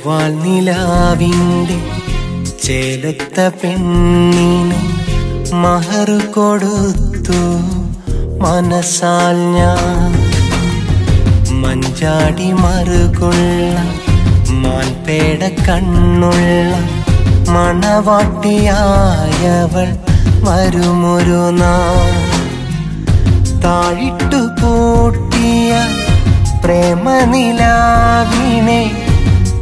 ചൊവ്വാൽ നിലാവിൻ്റെ ചേലത്ത പെണ്ണിന് മഹർ കൊടുത്തു മനസ്സാൽ ഞാൻ. മഞ്ചാടി മറുകൊള്ള മാൻപേട കണ്ണുള്ള മണവാട്ടിയായവൾ വരുമൊരു നാൾ. താഴിട്ടു പൂട്ടിയ പ്രേമനിലാവിനെ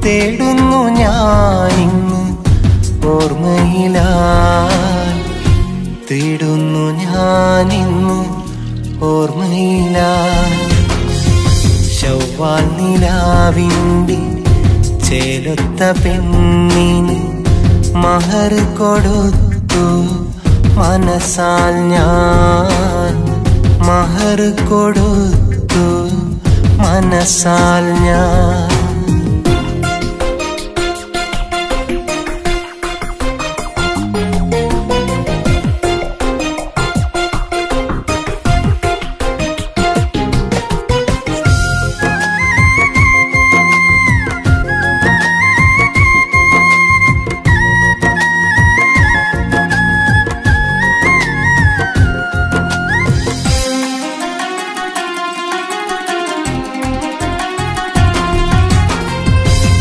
തേടുന്നു ഞാനിന്ന് ഓർമ്മയിലായി. തേടുന്നു ഞാനിന്ന് ഓർമ്മയിലായി. ചൊവ്വാൽ നിലാവിൻ്റെ ചേലൊത്ത പെണ്ണിന് മഹർ കൊടുത്തു മനസ്സാൽ ഞാൻ. മഹർ കൊടുത്തു മനസ്സാൽ ഞാൻ.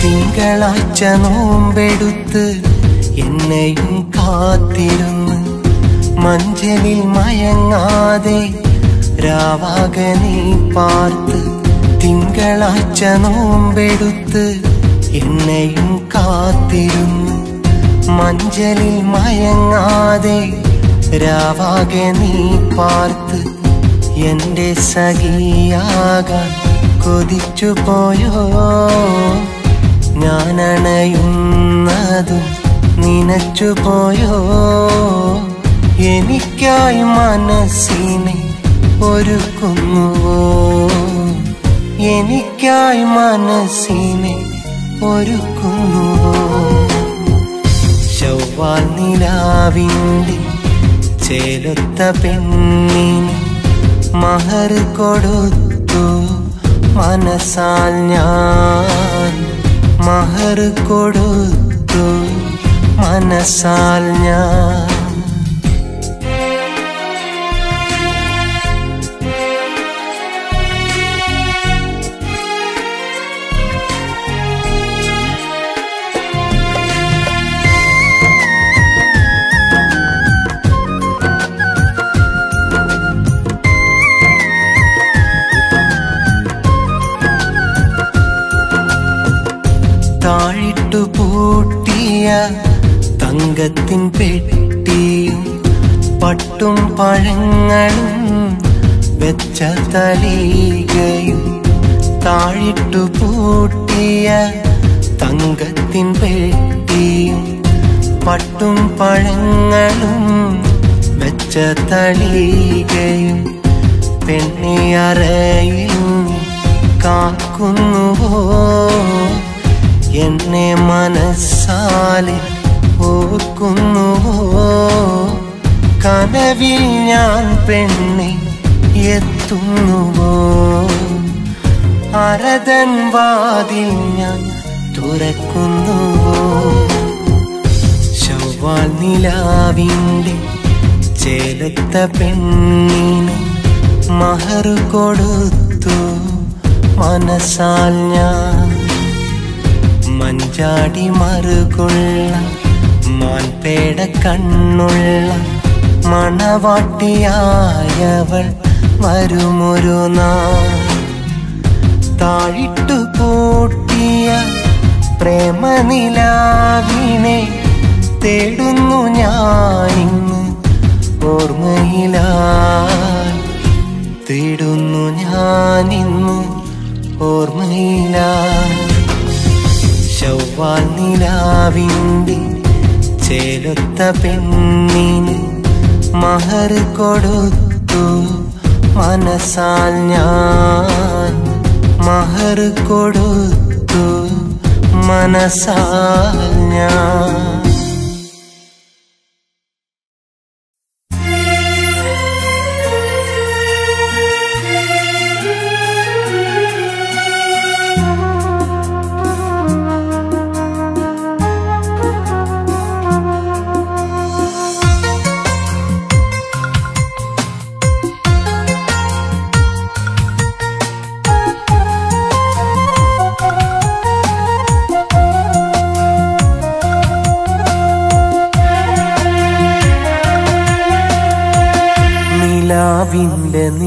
തിങ്കളാഴ്ച നോമ്പെടുത്ത് എന്നെയും കാത്തിരുന്ന് മഞ്ചലിൽ മയങ്ങാതെ രാവാകെ നീ പാർത്ത്. തിങ്കളാഴ്ച നോമ്പെടുത്ത് എന്നെയും കാത്തിരുന്ന് മഞ്ചലിൽ മയങ്ങാതെ രാവാകെ നീ പാർത്ത്. എൻ്റെ സഖിയാകാൻ കൊതിച്ചു പോയോ ഞാനണയുന്നതും നനച്ചുപോയോ. എനിക്കായി മനസ്സിനെ ഒരുക്കുന്നുവോ. എനിക്കായി മനസ്സിനെ ഒരുക്കുന്നുവോ. ചൊവ്വാൽ നിലാവിൻ്റെ ചേലൊത്ത പെണ്ണിന് മഹർ കൊടുത്തു മനസ്സാൽ ഞാൻ. മഹർ കൊടുത്തു മനസ്സാൽ ഞാൻ. താഴിട്ടു പൂട്ടിയ തങ്കത്തിൻ പെട്ടിയും പട്ടും പഴങ്ങളും വെച്ച തളികയും. താഴിട്ടു പൂട്ടിയ തങ്കത്തിൻ പെട്ടിയും പട്ടും പഴങ്ങളും വെച്ച തളികയും. പെണ്ണിയറയിൽ കാക്കുന്നുവോ. എന്നെ മനസ്സാലെ ഓർക്കുന്നുവോ. കനവിൽ ഞാൻ പെണ്ണെ എത്തുന്നുവോ. അരതൻ വാതിൽ ഞാൻ തുറക്കുന്നുവോ. ചൊവ്വാൽ നിലാവിൻ്റെ ചേലത്ത പെണ്ണിന് മഹർ കൊടുത്തു മനസ്സാൽ ഞാൻ. മഞ്ചാടി മറുകൊള്ള മാൻപേട കണ്ണുള്ള മണവാട്ടിയായവൾ വരുമൊരു നാൾ. താഴിട്ടു പൂട്ടിയ പ്രേമനിലാവിനെ തേടുന്നു ഞാനിന്ന് ഓർമ്മയിലായി. തേടുന്നു ഞാനിന്ന് ഓർമ്മയിലായി. ചൊവ്വാൽ നിലാവിൻ്റെ ചേലൊത്ത പെണ്ണിന് മഹർ കൊടുത്തു മനസ്സാൽ ഞാൻ. മഹർ കൊടുത്തു മനസ്സാൽ ഞാൻ.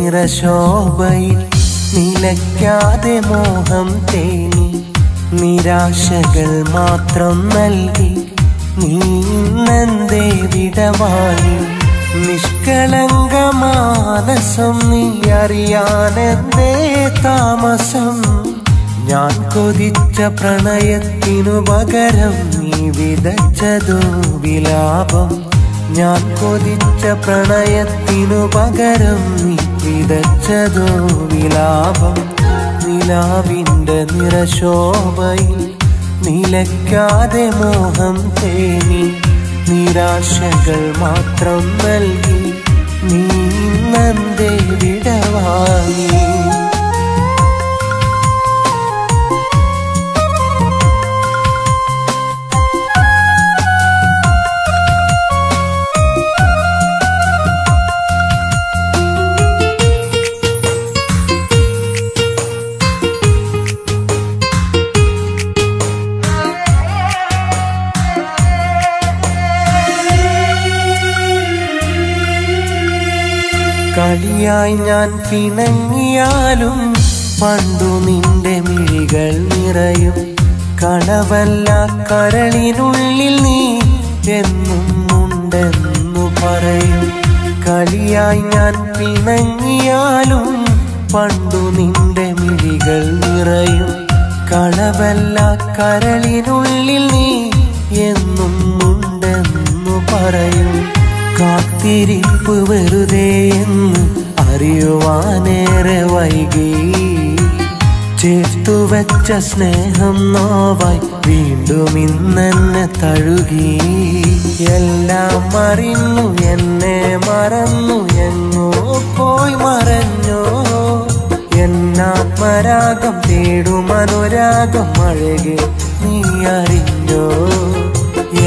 നിറശോഭയിൽ നിലയ്ക്കാതെ മോഹം തേനി നിരാശകൾ മാത്രം നൽകി നീ ഇന്നെന്തേ വിടവാങ്ങി നിഷ്കളങ്കമാനസം നീ അറിയാനെന്തേ താമസം ഞാൻ കൊതിച്ച പ്രണയത്തിനു പകരം നീ വിതച്ചതോ വിലാപം ഞാൻ കൊതിച്ച പ്രണയത്തിനു പകരം നീ വിതച്ചതോ വിലാപം നിലാവിന്റെ നിറശോഭയിൽ നിലയ്ക്കാതെ മോഹം തേനി നിരാശകൾ മാത്രം നൽകി നീ ഇന്നെന്തേ വിടവാങ്ങി കളിയായി ഞാൻ പിണങ്ങിയാലും പണ്ടു നിന്റെ മിഴികൾ നിറയും കളവല്ല കരളിനുള്ളിൽ നീ എന്നും ഉണ്ടെന്നു പറയും കളിയായി ഞാൻ പിണങ്ങിയാലും പണ്ടു നിന്റെ മിഴികൾ നിറയും കളവല്ല കരളിനുള്ളിൽ നീ എന്നും ഉണ്ടെന്നു പറയും കാത്തിരിപ്പ് വെറുതെ എന്ന് അറിയുവാനേറെ വൈകി ചേർത്തുവെച്ച സ്നേഹം നോവായി വീണ്ടും ഇന്നെന്നെ തഴുകി എല്ലാം അറിഞ്ഞു എന്നെ മറന്നു എങ്ങോ പോയി മറഞ്ഞോ എന്നാത്മരാഗം തേടും അനുരാഗം അഴകെ നീ അറിഞ്ഞോ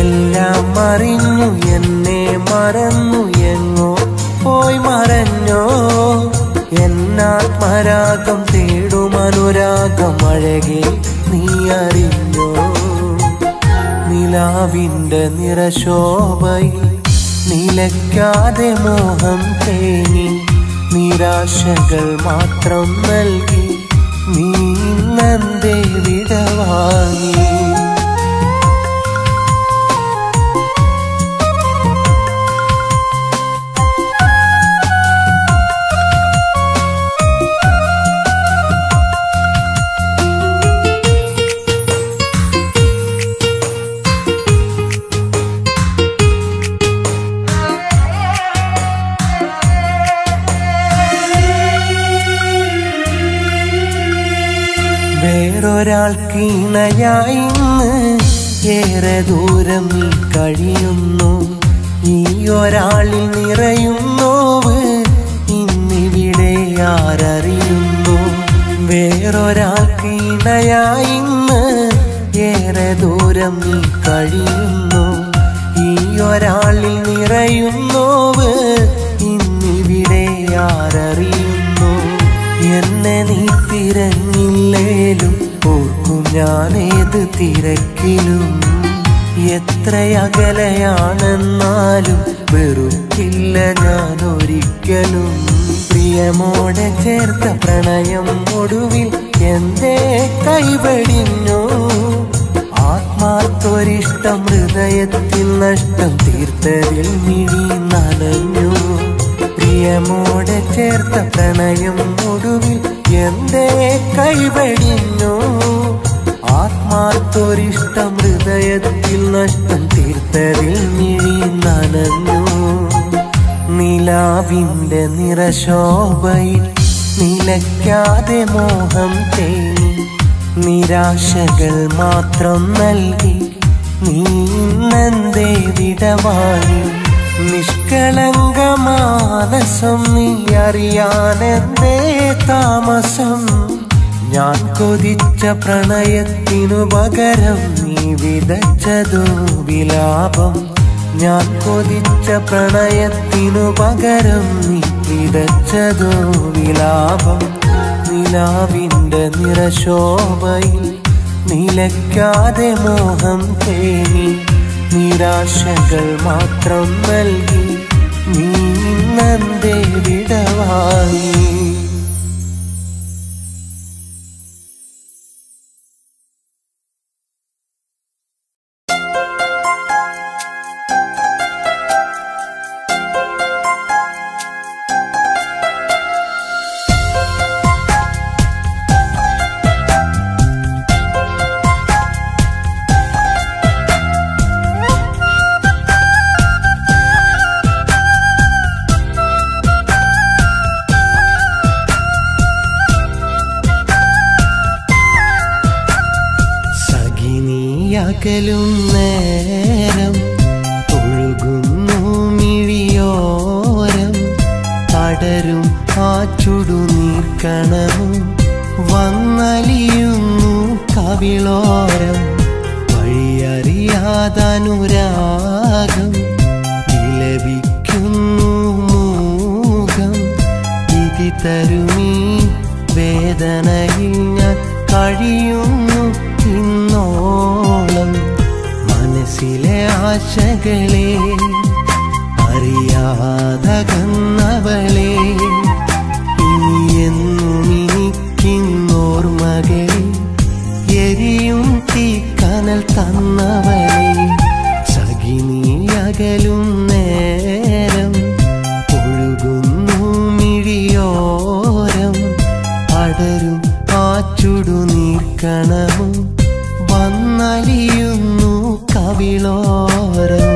എല്ലാം അറിഞ്ഞു എന്നെ മറന്നു എങ്ങോ പോയി മറഞ്ഞോ എന്നാത്മരാഗം തേടും അനുരാഗം അഴകെ നീ അറിഞ്ഞോ നിലാവിന്റെ നിറശോഭയിൽ നിലയ്ക്കാതെ മോഹം തേനി നിരാശകൾ മാത്രം നൽകി നീ ഇന്നെന്തേ വിടവാങ്ങി വേറൊരാൾക്ക് ഇണയായി ഇന്ന് ഏറെ ദൂരം നീ കഴിയുന്നു ഈ ഒരാളിൽ നിറയും നോവ് ഇന്നിവിടെ ആരറിയുന്നു വേറൊരാൾക്ക് ഇണയായി ഇന്ന് ഏറെ ദൂരം നീ കഴിയുന്നു ഈ ഒരാളിൽ നിറയും നോവ് ഇന്നിവിടെ ആരറിയുന്നു എന്നെ നീ തിരഞ്ഞില്ലേലും ഓർക്കും ഞാനേത് തിരക്കിലും എത്രയകലെയാണെന്നാലും വെറുക്കില്ല ഞാൻ ഒരിക്കലും പ്രിയമോടെ ചേർത്ത പ്രണയം ഒടുവിൽ എന്തേ കൈവടിഞ്ഞു ആത്മാർത്തൊരിഷ്ടം ഹൃദയത്തിൽ നഷ്ടം തീർത്തതിൽ മിഴി നനഞ്ഞു പ്രിയമോടെ ചേർത്ത പ്രണയം ഒടുവിൽ എന്തേ കൈവടിഞ്ഞു ആത്മാർത്തൊരിഷ്ടം ഹൃദയത്തിൽ നഷ്ടം തീർത്തതിൽ മിഴി നനഞ്ഞു നിലാവിന്റെ നിറശോഭയിൽ നിലയ്ക്കാതെ മോഹം തേനി നിരാശകൾ മാത്രം നൽകി നീ ഇന്നെന്തേ വിടവാങ്ങി നിഷ്കളങ്കമാനസം നീ അറിയാനെന്തേ താമസം ഞാൻ കൊതിച്ച പ്രണയത്തിനു പകരം നീ വിതച്ചതോ വിലാപം ഞാൻ കൊതിച്ച പ്രണയത്തിനു പകരം നീ വിതച്ചതോ വിലാപം നിലാവിന്റെ നിറശോഭയിൽ നിലയ്ക്കാതെ മോഹം തേനി നിരാശകൾ മാത്രം നൽകി നീ ഇന്നന്തേ വിടവാങ്ങി. അകലും നേരം ഒഴുകുന്നു മിഴിയോരം അടരും ആ ചുടുനീർക്കണവും വന്നലിയുന്നു കവിളോരം. വഴിയറിയാതനുരാഗം വിലപിക്കുന്നു മൂകം. വിധി തരുമീ വേദനയിൽ ഞാൻ കഴിയുന്നു ഇന്നോളം. മനസ്സിലെ ആശകളെ അറിയാതകന്നവളെ ഇനിയെന്നും എനിക്കിന്നോർമകളെ എരിയും തീക്കനൽ തന്നവളെ. സഖിനി അകലും നേരം ഒഴുകുന്നു മിഴിയോരം അടരും ആ ചുടുനീർക്കണവും വന്നലിയുന്നു കവിളോരം.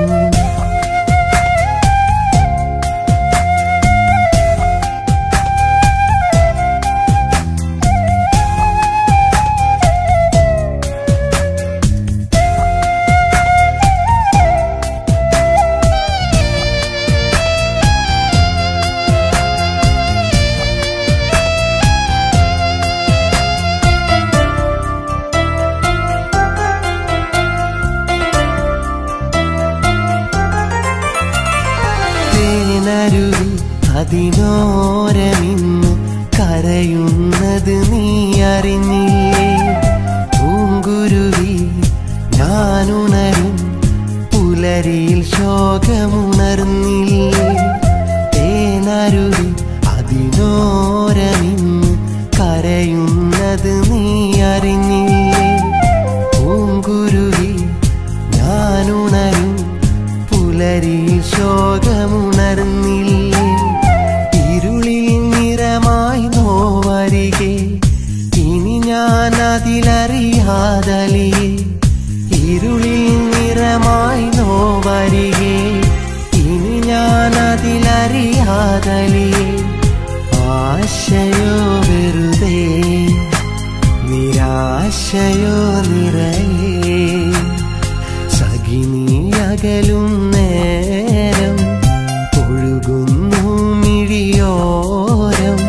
അതിനോരമിന്ന് കരയുന്നത് നീ അറിഞ്ഞില്ലേ? പൂങ്കുരുവി ഞാനുണരും പുലരിയിൽ ശോകമുണർന്നില്ലേ? തേനരുവി അതിനോരമിന്ന് കരയുന്നത് നീ അറിഞ്ഞില്ലേ? പൂങ്കുരുവി ഞാനുണരും പുലരിയിൽ ശോകമുണർന്നില്ലേ? ഇരുളിൽ നിറമായി നോവരികെ ഇനി ഞാൻ അതിലറിയാതലിയെ. ഇരുളിൽ നിറമായി നോവരികെ ഇനി ഞാൻ അതിലറിയാതലിയെ. ആശയോ വെറുതെ നിരാശയോ നിറയെ. സഖിനി അകലും നേരം ഒഴുകുന്നു മിഴിയോരം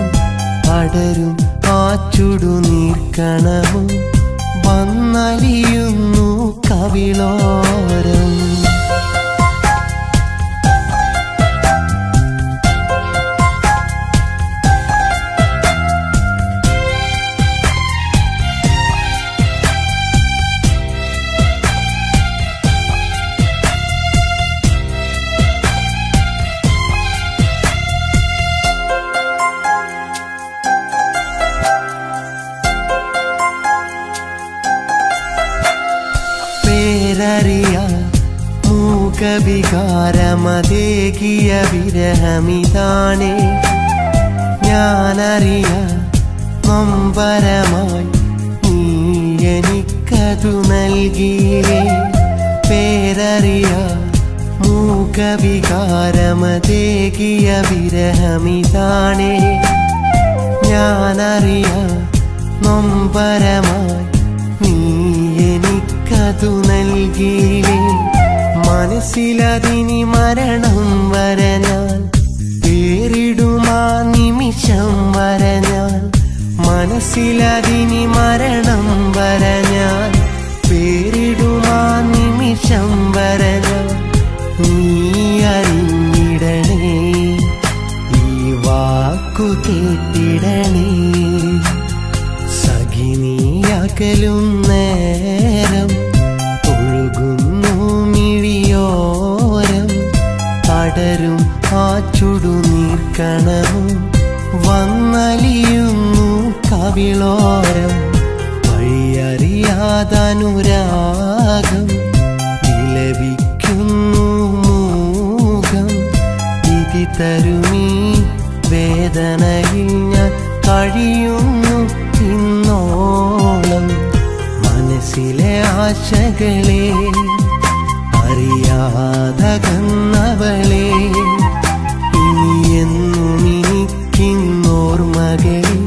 അടരും ആ ചുടുനീർക്കണവും വന്നലിയുന്നു കവിളോരം. മൂകവികാരമതേകിയ വിരഹമിതാണേ. ഞാനറിയാ നൊമ്പരമായി നീ എനിക്കതു നൽകിയില്ലേ? പേരറിയാ മൂകവികാരമതേകിയ വിരഹമിതാണേ. ഞാനറിയാ നൊമ്പരമായി നീ എനിക്കതു നൽകിയില്ലേ? മനസ്സിലതിനി മരണം വരഞ്ഞാൽ പേരിടുമാ നിമിഷം വരഞ്ഞാൽ. മനസ്സിലതിനി മരണം വരഞ്ഞാൽ പേരിടുമാ നിമിഷം വരഞ്ഞാൽ. നീ അറിഞ്ഞിടണേ ഈ വാക്കു കേട്ടിടണേ. സഖിനി അകലും നേരം ഒഴുകുന്നു മിഴിയോരം അടരും ആ ചുടുനീർ കവിളോരം വഴിയറിയാതനുരാഗം വിലപിക്കുന്നു മൂകം ഇതി തരുമീ വേദനയിൽ ഞാൻ കഴിയുന്നു ഇന്നോളം മനസ്സിലെ ആശകളെ അറിയാതകന്നവളെ ഇനിയെന്നും എനിക്കിന്നോർമകളിൽ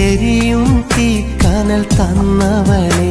എരിയും തീക്കനൽ തന്നവളെ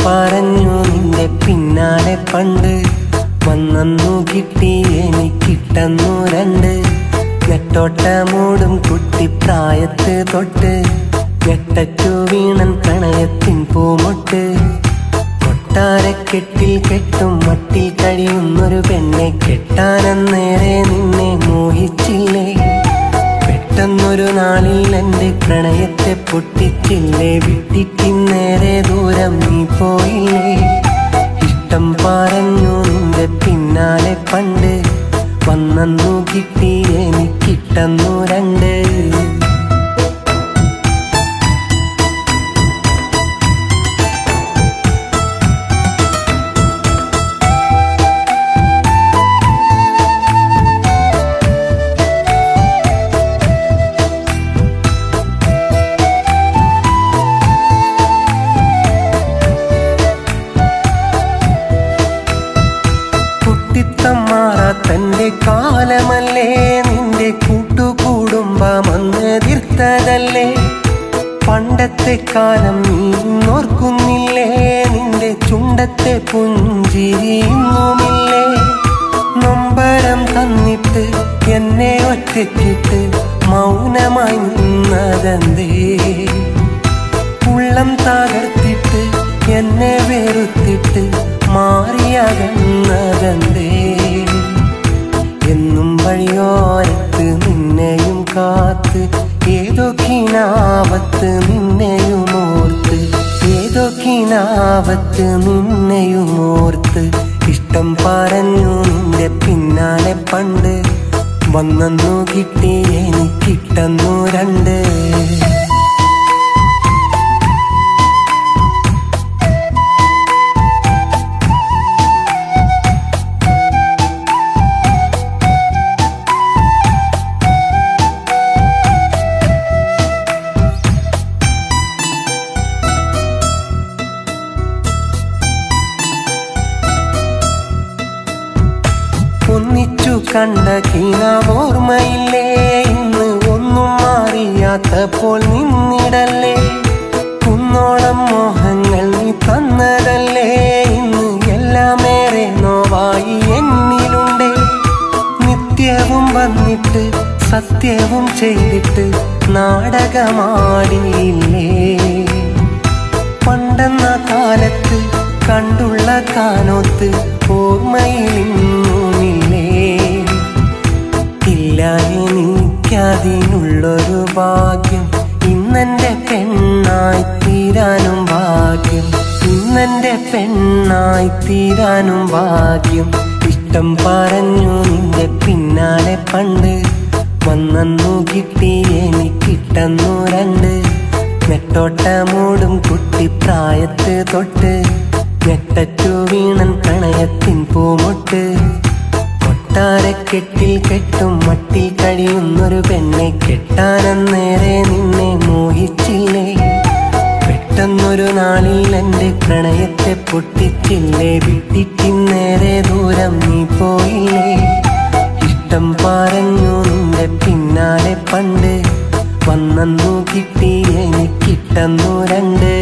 പറഞ്ഞു നിന്റെ പിന്നാലെ പണ്ട് വന്നു കിട്ടി എനിക്കിട്ടന്നു രണ്ട് നെട്ടോട്ട മൂടും കുട്ടിപ്രായത്ത് തൊട്ട് ഞെട്ടറ്റു വീണൻ പ്രണയത്തിൻ പൂമൊട്ട് കൊട്ടാരക്കെട്ടിൽ കെട്ടും മട്ടിൽ കഴിയുന്നൊരു പെണ്ണെ കെട്ടാനന്നേരെ നിന്നെ മോഹിച്ചില്ലേ പെട്ടെന്നൊരു നാളിൽ എൻ്റെ പ്രണയത്തെ പൊട്ടിച്ചില്ലേ വിട്ടിട്ടിന്നേരെ ദൂരം നീ പോയില്ലേ ഇഷ്ടം പറഞ്ഞു നിന്റെ പിന്നാലെ പണ്ട് വന്നു കിട്ടി എനിക്കിട്ടന്നു രണ്ട് തന്റെ കാലമല്ലേ നിന്റെ കൂട്ടുകുടുംബമെന്നെതിർത്തതല്ലേ പണ്ടത്തെ കാലം നീ ഓർക്കുന്നില്ലേ നിന്റെ ചുണ്ടത്തെ പുഞ്ചിരിയുന്നുമില്ലേ നൊമ്പരം തന്നിട്ട് എന്നെ ഒറ്റയ്ക്കിട്ട് മൗനമായി നിന്നതെന്തേ ഉള്ളം തകർത്തിട്ട് എന്നെ വെറുത്തിട്ട് മാറിയകന്നതെന്തേ എന്നും വഴിയോരത്ത് നിന്നെയും കാത്ത് ഏതോ കിനാവത്ത് നിന്നെയും ഓർത്ത് ഏതോ കിനാവത്ത് നിന്നെയും ഓർത്ത് ഇഷ്ടം പറഞ്ഞു നിന്റെ പിന്നാലെ പണ്ട് വന്നു കിട്ടി എനിക്കിട്ടന്നു രണ്ട് ഒന്നിച്ചു കണ്ട കിനാവോർമ്മയില്ലേ ഇന്ന് ഒന്നും മാറിയാത്തപ്പോൾ നിന്നിടല്ലേ കുന്നോളം മോഹങ്ങൾ നീ തന്നതല്ലേ ഇന്ന് എല്ലാമേറെ നോവായി എന്നിലുണ്ടേ നിത്യവും വന്നിട്ട് സത്യവും ചെയ്തിട്ട് നാടകമാടിയില്ലേ പണ്ടെന്ന കാലത്ത് കണ്ടുള്ള കാനോത്ത് ഓർമ്മയിലിന്നുമില്ലേ ഇല്ല എനിക്കതിനുള്ളൊരു ഭാഗ്യം ഇന്നെൻ്റെ പെണ്ണായി തീരാനും ഭാഗ്യം ഇന്നെൻ്റെ പെണ്ണായി തീരാനും ഭാഗ്യം ഇഷ്ടം പറഞ്ഞു നിന്റെ പിന്നാലെ പണ്ട് വന്നു കിട്ടി എനിക്കിട്ടന്നു രണ്ട് നെട്ടോട്ട മൂടും കുട്ടിപ്രായത്ത് തൊട്ട് ഞെട്ടറ്റു വീണൻ പ്രണയത്തിൻ പൂമൊട്ട് കൊട്ടാരക്കെട്ടിൽ കെട്ടും മട്ടിൽ കഴിയുന്നൊരു പെണ്ണെ കെട്ടാനന്നേരെ നിന്നെ മോഹിച്ചില്ലേ പെട്ടെന്നൊരു നാളിൽ എൻ്റെ പ്രണയത്തെ പൊട്ടിച്ചില്ലേ വിട്ടിട്ടിന്നേരെ ദൂരം നീ പോയില്ലേ ഇഷ്ടം പറഞ്ഞു പിന്നാലെ പണ്ട് വന്നു കിട്ടി എനിക്കിട്ടന്നു രണ്ട്.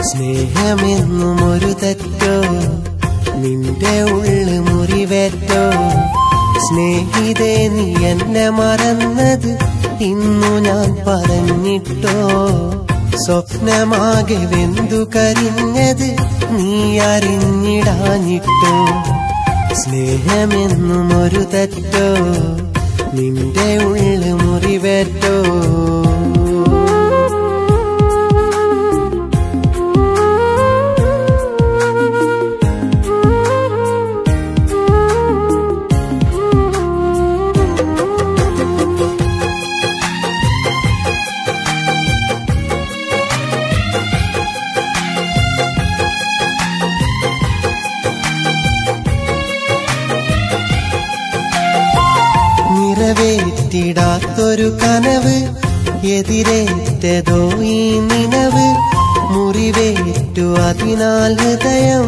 സ്നേഹമെന്നും ഒരു തെറ്റോ നിന്റെ ഉള്ളു മുറിവേറ്റോ, സ്നേഹിതേ നീ എന്നെ മറന്നത് ഇന്നു ഞാൻ പറഞ്ഞിട്ടോ, സ്വപ്നമാകെ വെന്തു കരിഞ്ഞത് നീ അറിഞ്ഞിടാഞ്ഞിട്ടോ. സ്നേഹമെന്നും ഒരു തെറ്റോ നിന്റെ ഉള്ളു മുറിവേറ്റോ. നിറവേറ്റിടാത്തൊരു കനവ് എതിരേറ്റതോ ഈ നിനവ്, മുറിവേറ്റു അതിനാൽ ഹൃദയം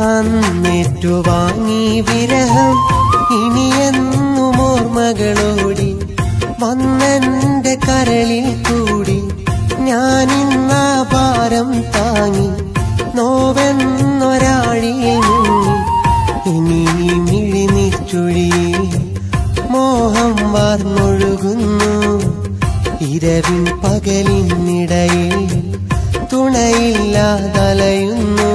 അന്നേറ്റു വാങ്ങി വിരഹം. ഇനിയെന്നും ഓർമ്മകളോടി വന്നെന്റെ കരളിൽ കൂടി, ഞാനിന്നാ ഭാരം താങ്ങി നോവെന്നൊരാഴിയിൽ മുങ്ങി. ഇനി മിഴിനിച്ചുഴി മോഹം വാർന്നൊഴുകുന്നു, ഇരവിൻ പകലിനിടയിൽ തുണയില്ലാതലയുന്നു.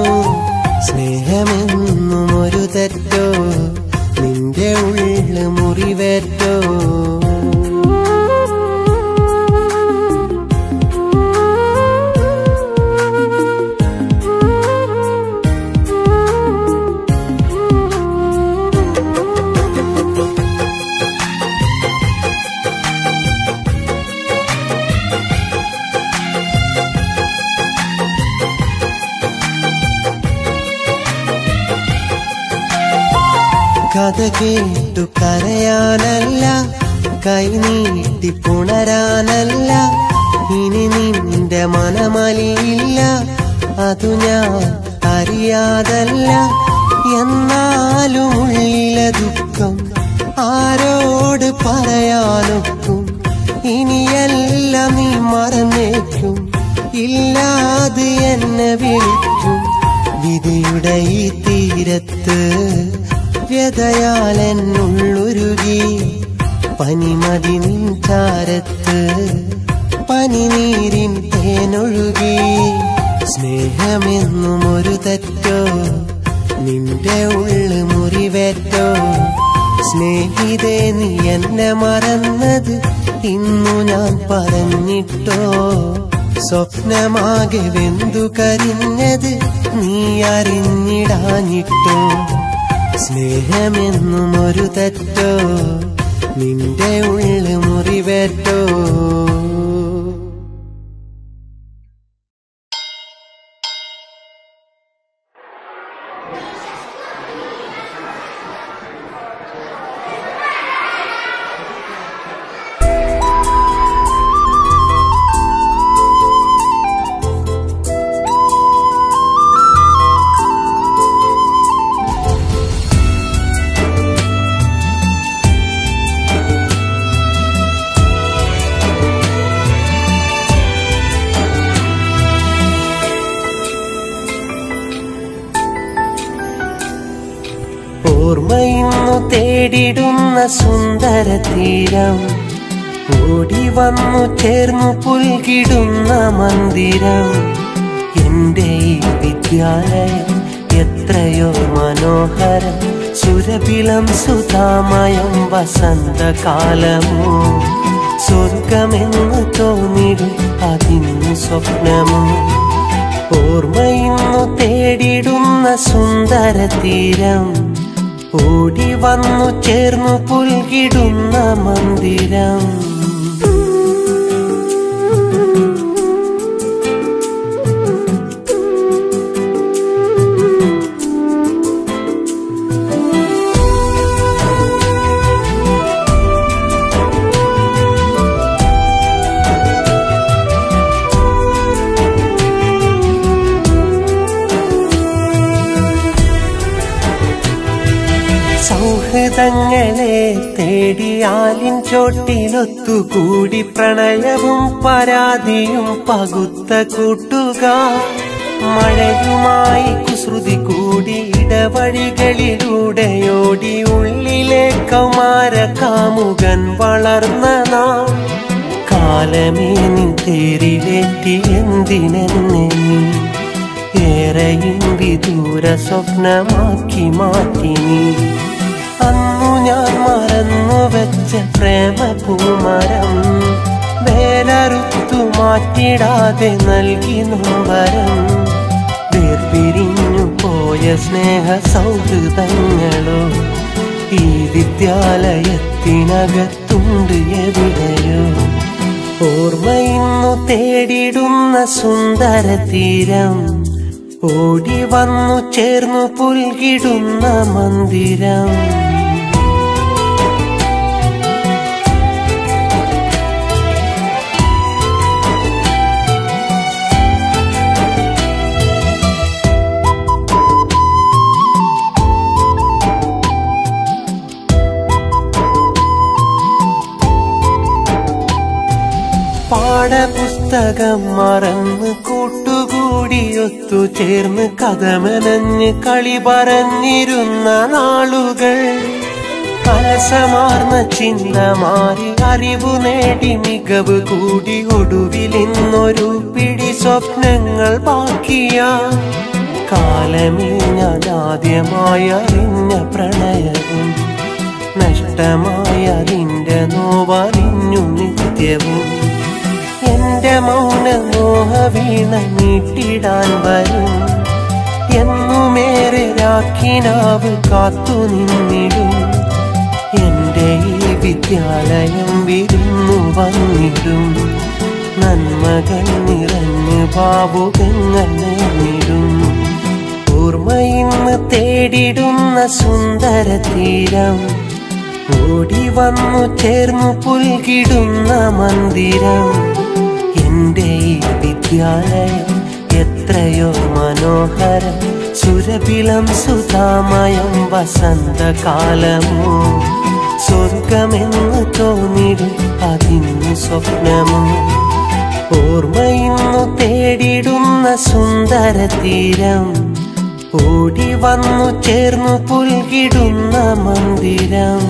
സ്നേഹമെന്നും ഒരു തെറ്റോ നിന്റെ ഉള്ളു മുറിവേറ്റോ. കഥ കേട്ടു കരയാനല്ല, കൈനീട്ടി പുണരാനല്ല, ഇനി നിന്റെ മനമലിയില്ല, അതു ഞാൻ അറിയാതല്ല. എന്നാലും ഉള്ളിലെ ദുഃഖം ആരോട് പറയാനൊക്കും, ഇനിയെല്ലാം നീ മറന്നേക്കും, ഇല്ലാതെ എന്നെ വിളിക്കും. വിധിയുടെ ഈ തീരത്ത് വ്യതയാലെന്നുള്ളുരുകി, പനിമതി നിൻ ചാരത്ത് പനിനീരിൻ തേനൊഴുകി. സ്നേഹമെന്നും ഒരു തെറ്റോ നിന്റെ ഉള്ളു മുറിവേറ്റോ, സ്നേഹിതേ നീ എന്നെ മറന്നത് ഇന്നു ഞാൻ പറഞ്ഞിട്ടോ, സ്വപ്നമാകെ വെന്തു കരിഞ്ഞത് നീ അറിഞ്ഞിടാഞ്ഞിട്ടോ. സ്നേഹമെന്നും ഒരു തെറ്റോ നിന്റെ ഉള്ളു മുറിവേറ്റോ. ഓർമ്മയിന്നു തേടിടുന്ന സുന്ദര തീരം, ഓടി വന്നു ചേർന്നു പുൽകിടുന്ന മന്ദിരം. എന്റെ ഈ വിദ്യാലയം എത്രയോ മനോഹരം, സുരഭിലം സുധാമയം വസന്തകാലമോ. സ്വർഗമെന്ന് തോന്നിടും അതിന്നു സ്വപ്നമോ. ഓർമ്മയിന്നു തേടിടുന്ന സുന്ദര തീരം, ഓടി വന്നു ചേർന്നു പുൽകിടുന്ന മന്ദിരം. സൗഹൃദങ്ങളെ തേടിയാലിൻ ചോട്ടിലൊത്തുകൂടി പ്രണയവും പരാതിയും പകുത്ത കൂട്ടുകാർ. മഴയുമായി കുസൃതി കൂടി ഇടവഴികളിലൂടെയോടി ഉള്ളിലെ കൗമാര കാമുകൻ വളർന്ന നാം. കാലമേ നിൻ തേരിലേറ്റി എന്തിനെന്നെ നീ ഏറെയും വിദൂര സ്വപ്നമാക്കി മാറ്റി നീ. അന്നു ഞാൻ മറന്നു വെച്ച പ്രേമ പൂമരം വേലറുത്തു മാറ്റിടാതെ നൽകി നൊമ്പരം. വേർപിരിഞ്ഞു പോയ സ്നേഹ സൗഹൃദങ്ങളോ ഈ വിദ്യാലയത്തിനകത്തുണ്ട് എവിടെയോ. ഓർമ്മയിന്നു തേടിടുന്ന സുന്ദര തീരം, ഓടി വന്നു ചേർന്നു പുൽകിടുന്ന മന്ദിരം. പാഠപുസ്തകം മറന്ന് കൂട്ടുകൂടി ഒത്തുചേർന്ന് കഥമനഞ്ഞ് കളി പറഞ്ഞിരുന്ന നാളുകൾ. അലസമാർന്ന ചിന്ത മാറി അറിവു നേടി മികവ് കൂടി ഒടുവിലിന്നൊരു പിടി സ്വപ്നങ്ങൾ ബാക്കിയാ. കാലമേ ഞാൻ ആദ്യമായി അറിഞ്ഞ പ്രണയവും നഷ്ടമായി അതിൻ്റെ നോവറിഞ്ഞു നിത്യവും. എന്റെ മൗന മോഹവീണ നീട്ടിടാൻ വരും എന്നുമേറെ രാഖിനാവ് കാത്തു നിന്നിടും. എന്റെ ഈ വിദ്യാലയം വിരുന്നു വന്നിടും, നന്മകൾ നിറഞ്ഞ് ഭാവുകങ്ങൾ നേടിടും. ഓർമ്മയിന്ന് തേടിടുന്ന സുന്ദര തീരം, ഓടി വന്നു ചേർന്നു പുൽകിടുന്ന മന്ദിരം. എന്റെ ഈ വിദ്യാലയം എത്രയോ മനോഹരം, സുരഭിലം സുധാമയം വസന്തകാലമോ. സ്വർഗമെന്ന് തോന്നിടും അതിന്നു സ്വപ്നമോ. ഓർമ്മയിന്നു തേടിടുന്ന സുന്ദര തീരം, ഓടി വന്നു ചേർന്നു പുൽകിടുന്ന മന്ദിരം.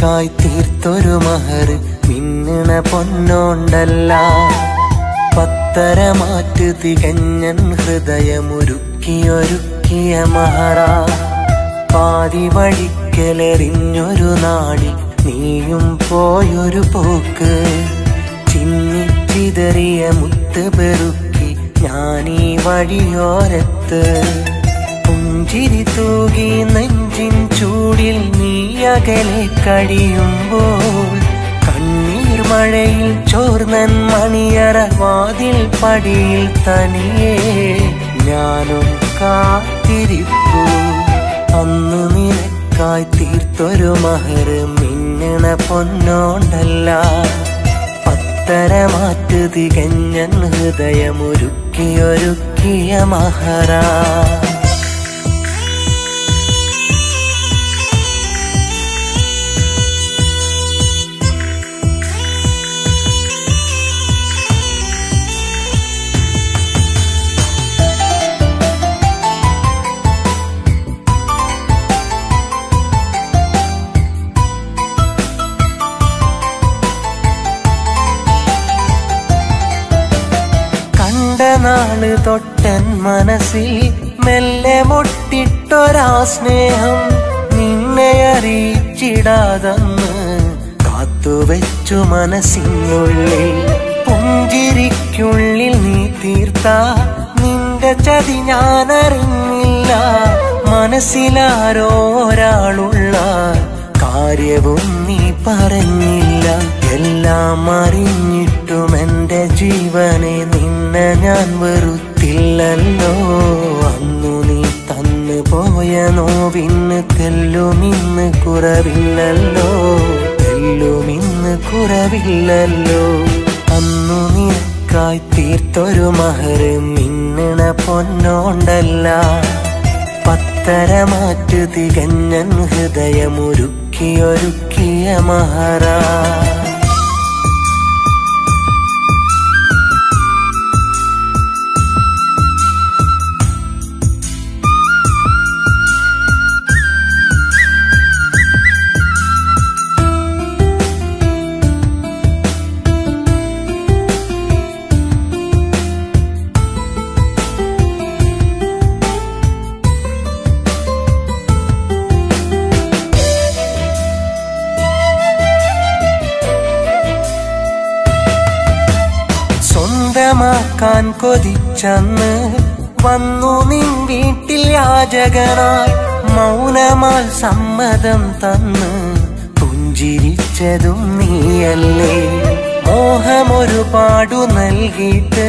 നിനക്കായി തീർത്തൊരു മഹർ മിന്നണ പൊന്നോണ്ടല്ല. പത്തരമാറ്റ് തികഞ്ഞൻ ഹൃദയമൊരുക്കിയൊരുക്കിയ മഹറ. പാതി വഴിക്കലെറിഞ്ഞൊരു നാടിൽ നീയും പോയൊരു പോക്ക്. ചിന്നിച്ചിതറിയ മുത്ത് പെറുക്കി ഞാനീ വഴിയോരത്ത്. പുഞ്ചിരി തൂകി നെഞ്ചിൻ ചൂടിൽ നീ അകലെ കഴിയുമ്പോൾ കണ്ണീർ മഴയിൽ ചോർന്നൻ മണിയറ വാതിൽ പടിയിൽ തനിയെ ഞാനും കാത്തിരിപ്പു. അന്ന് നിനക്കായി തീർത്തൊരു മഹർ മിന്നണ പൊന്നോണ്ടല്ല. പത്തരമാറ്റ് തികഞ്ഞൻ ഹൃദയമൊരുക്കിയൊരുക്കിയ മഹറ. നാള് തൊട്ടൻ മനസ്സിൽ മെല്ലെ മുട്ടിട്ടൊരാ സ്നേഹം. നിന്നെ അറിയിച്ചിടാതന്ന് കാത്തുവെച്ചു മനസ്സിനുള്ളിൽ. പുഞ്ചിരിക്കുള്ളിൽ നീ തീർത്ത നിന്റെ ചതി ഞാനറിഞ്ഞില്ല. മനസ്സിലാരോ ഒരാളുള്ള കാര്യവും നീ പറഞ്ഞില്ല. എല്ലാം അറിഞ്ഞിട്ടും എന്റെ ജീവനെ നിന്നെ ഞാൻ വെറുത്തില്ലല്ലോ. അന്നു നീ തന്നു പോയ നോവിന് തെല്ലുമിന്ന് കുറവില്ലല്ലോ. തെല്ലുമിന്ന് കുറവില്ലല്ലോ. അന്നു നിനക്കായി തീർത്തൊരു മഹർ മിന്നണ പൊന്നോണ്ടല്ല. പത്തരമാറ്റ് തികഞ്ഞൻ ഹൃദയമൊരുക്കിയൊരുക്കിയ മഹറ. സ്വന്തമാക്കാൻ കൊതിച്ചന്ന് വന്നു നിൻ വീട്ടിൽ യാചകനായി. മൗനമാൽ സമ്മതം തന്ന് പുഞ്ചിരിച്ചതും നീയല്ലേ. മോഹമൊരുപാടു നൽകിയിട്ട്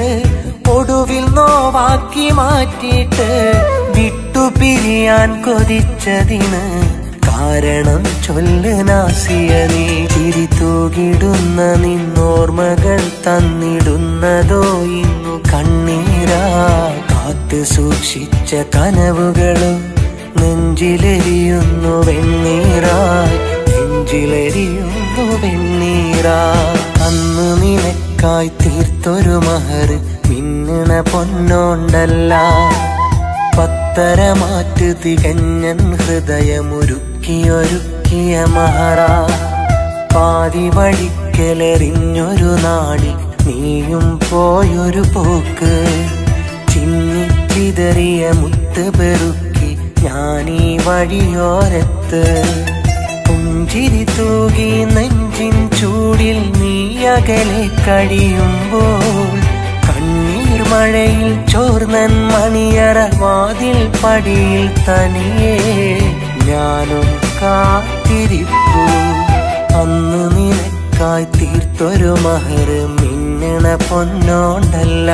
ഒടുവിൽ നോവാക്കി മാറ്റിയിട്ട് വിട്ടുപിരിയാൻ കൊതിച്ചതിന് കാരണം ചൊല്ല് നാസിയ നീ. ചിരി തൂകിടുന്ന നിന്നോർമ്മകൾ തന്നിടുന്നതോ ഇന്നു കണ്ണീരാ. കാത്തു സൂക്ഷിച്ച കനവുകളും നെഞ്ചിലെരിയുന്നു വെണ്ണീറായി. നെഞ്ചിലെരിയുന്നു വെണ്ണീറാ. അന്ന് നിനക്കായി തീർത്തൊരു മഹർ മിന്നണ പൊന്നോണ്ടല്ല. പത്തരമാറ്റ് തികഞ്ഞൻ ഹൃദയമൊരുക്കിയൊരുക്കിയ മഹറ. പാതി വഴിക്കലെറിഞ്ഞൊരു നാടിൽ നീയും പോയൊരു പോക്ക്. ചിന്നിച്ചിതറിയ മുത്ത് പെറുക്കി ഞാനീ വഴിയോരത്ത്. പുഞ്ചിരി തൂകി നെഞ്ചിൻ ചൂടിൽ നീ അകലെ കഴിയുമ്പോൾ കണ്ണീർ മഴയിൽ ചോർന്നൻ മണിയറ വാതിൽ പടിയിൽ തനിയെ ഞാനും കാത്തിരിപ്പു. അന്ന് നിനക്കായി തീർത്തൊരു മഹർ മിന്നണ പൊന്നോണ്ടല്ല.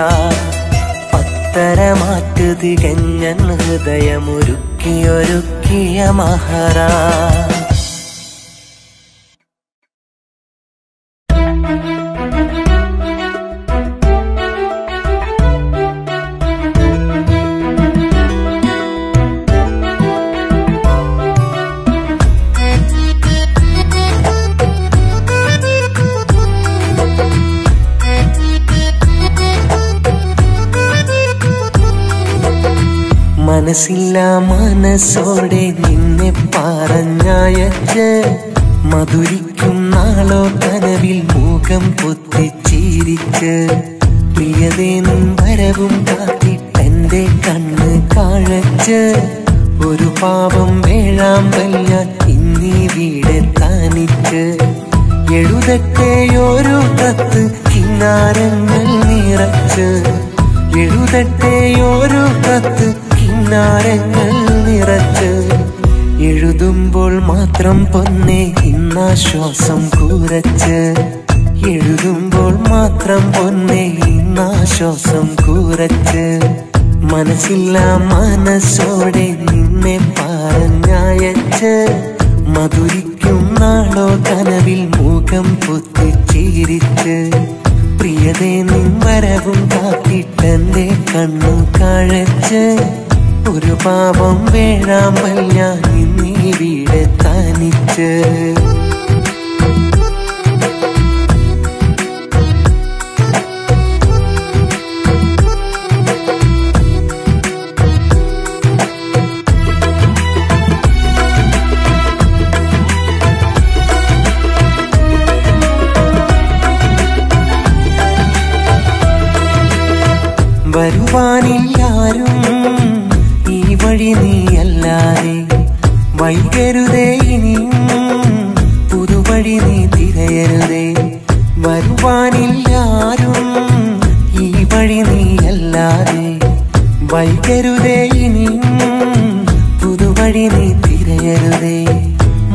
പത്തരമാറ്റ് തികഞ്ഞൻ ഹൃദയമൊരുക്കിയൊരുക്കിയ മഹറ. മനസ്സില്ല മനസ്സോടെ നിന്നെ പറഞ്ഞയച്ച് മധുരിക്കും നാളോ കനവിൽ മുഖം പൊത്തിച്ചിരിച്ച് പ്രിയതേ നിൻ വരവും കാത്തിട്ടെന്റെ കണ്ണ് കാഴച്ച് ഒരു പാവം വേഴാമ്പൽ ഞാൻ ഇന്നീ വീടെ തനിച്ച് എഴുതട്ടെയൊരു കത്ത് കിന്നാരങ്ങൾ നിറച്ച് എഴുതട്ടെയൊരു കത്ത് കിന്നാരങ്ങൾ നിറച്ച് എഴുതുമ്പോൾ മാത്രം പൊന്നെ ഇന്നാശ്വാസം കൂരച്ച് എഴുതുമ്പോൾ മാത്രം പൊന്നെ ഇന്നാശ്വാസം കൂരച്ച് മനസ്സില്ല മനസ്സോടെ നിന്നെ പറഞ്ഞയച്ച് മധുരിക്കും നാളോ കനവിൽ മുഖം പൊത്തിച്ചിരിച്ച് പ്രിയതേ നിൻ വരവും കാത്തിട്ടെന്റെ കണ്ണു കാഴച്ച് ഒരു പാവം വേഴാമ്പൽ ഞാൻ ഇന്നീ വീടെ തനിച്ച് വരുവാനില്ലാരും ഈ വഴി നീയല്ലാതെ വൈകരുതേ ഇനിയും പുതുവഴി നീ തിരയരുതേ വരുവാനില്ലാരും ഈ വഴി നീയല്ലാതെ വൈകരുതേ ഇനിയും പുതുവഴി നീ തിരയരുതേ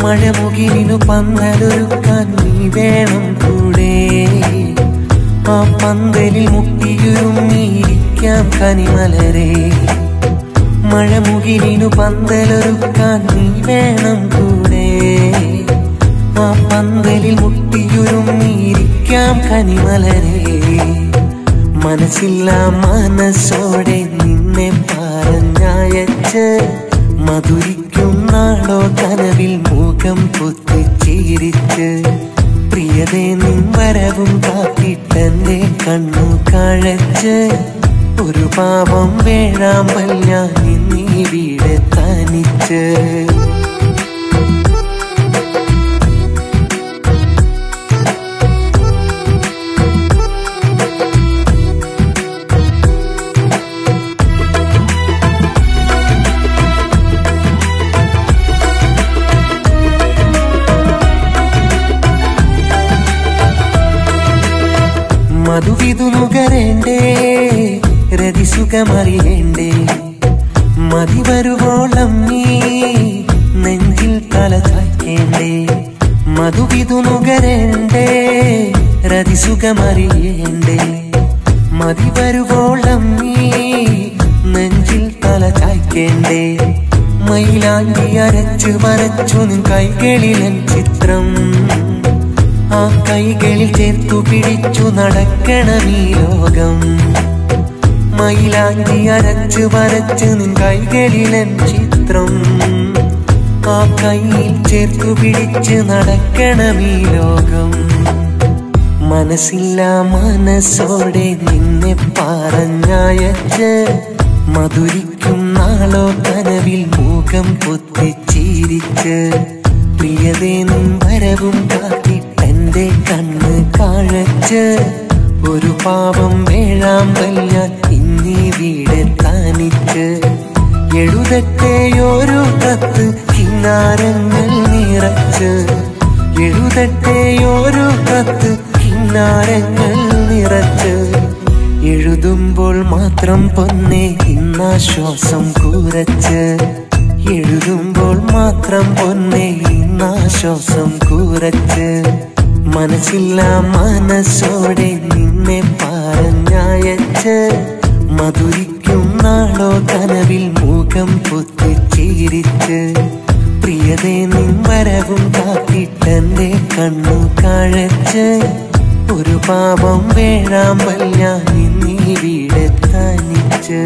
മഴമുകിലിനു പന്തലൊരുക്കാൻ നീ വേണം കൂടെ ആ പന്തലിൽ മുട്ടിയുരുമ്മിയിരിക്കാം കനിമലരെ മഴമുകിലിനു പന്തലൊരുക്കാൻ നീ വേണം കൂടെ ആ പന്തലിൽ മുട്ടിയുരുമ്മിയിരിക്കാം കനിമലരെ മനസ്സില്ല മനസ്സോടെ നിന്നെ പറഞ്ഞയച്ച് മധുരിക്കും നാളോ കനവിൽ മുഖം പൊത്തിച്ചിരിച്ച് പ്രിയതേ നിൻ വരവും കാത്തിട്ടെന്റെ കണ്ണു കാഴച്ച് ഒരു പാവം വേഴാമ്പൽ ഞാൻ ഇന്നീ വീടെ തനിച്ച് മധുവിധു നുകരേണ്ടേ രതിസുഖമറിയേണ്ടേ മതി വരുവോളം നീ നെഞ്ചിൽ തല ചായ്ക്കേണ്ടേ മധുവിധു നുകരേണ്ടേ രതിസുഖമറിയേണ്ടേ മതി വരുവോളം നീ നെഞ്ചിൽ തല ചായ്ക്കേണ്ടേ മയിലാണ്ടി അരച്ചു വരച്ചു നിൻ കൈകളിലൻ ചിത്രം ആ കൈകളിൽ ചേർത്തു പിടിച്ചു നടക്കണമീ ലോകം മയിലാഞ്ചി അരച്ചു വരച്ചു നിൻ കൈകളിലൻ ചിത്രം ആ കൈയിൽ ചേർത്തു പിടിച്ച് നടക്കണമീ ലോകം മനസ്സില്ല മനസ്സോടെ നിന്നെ പറഞ്ഞയച്ച് മധുരിക്കും നാളോ കനവിൽ മുഖം പൊത്തിച്ചിരിച്ച് പ്രിയതേ നിൻ വരവും കാത്തിട്ടെന്റെ കണ്ണ് കാഴച്ച് ഒരു പാവം വേഴാമ്പൽ ഞാൻ ഇന്നീ വീടെ തനിച്ച് എഴുതട്ടെയൊരു കത്ത് കിന്നാരങ്ങൾ നിറച്ച് എഴുതട്ടെയൊരു കത്ത് കിന്നാരങ്ങൾ നിറച്ച് എഴുതുമ്പോൾ മാത്രം പൊന്നെ ഇന്നാശ്വാസം കൂരച്ച് എഴുതുമ്പോൾ മാത്രം പൊന്നെ ഇന്നാശ്വാസം കൂരച്ച് മനസ്സില്ല മനസ്സോടെ നിന്നെ പറഞ്ഞയച്ച് മധുരിക്കും നാളോ കനവിൽ മുഖം പൊത്തിച്ചിരിച്ച് പ്രിയതേ നിൻ വരവും കാത്തിട്ടെന്റെ കണ്ണു കാഴച്ച് ഒരു പാവം വേഴാമ്പൽ ഞാൻ ഇന്നീ വീടെ തനിച്ച്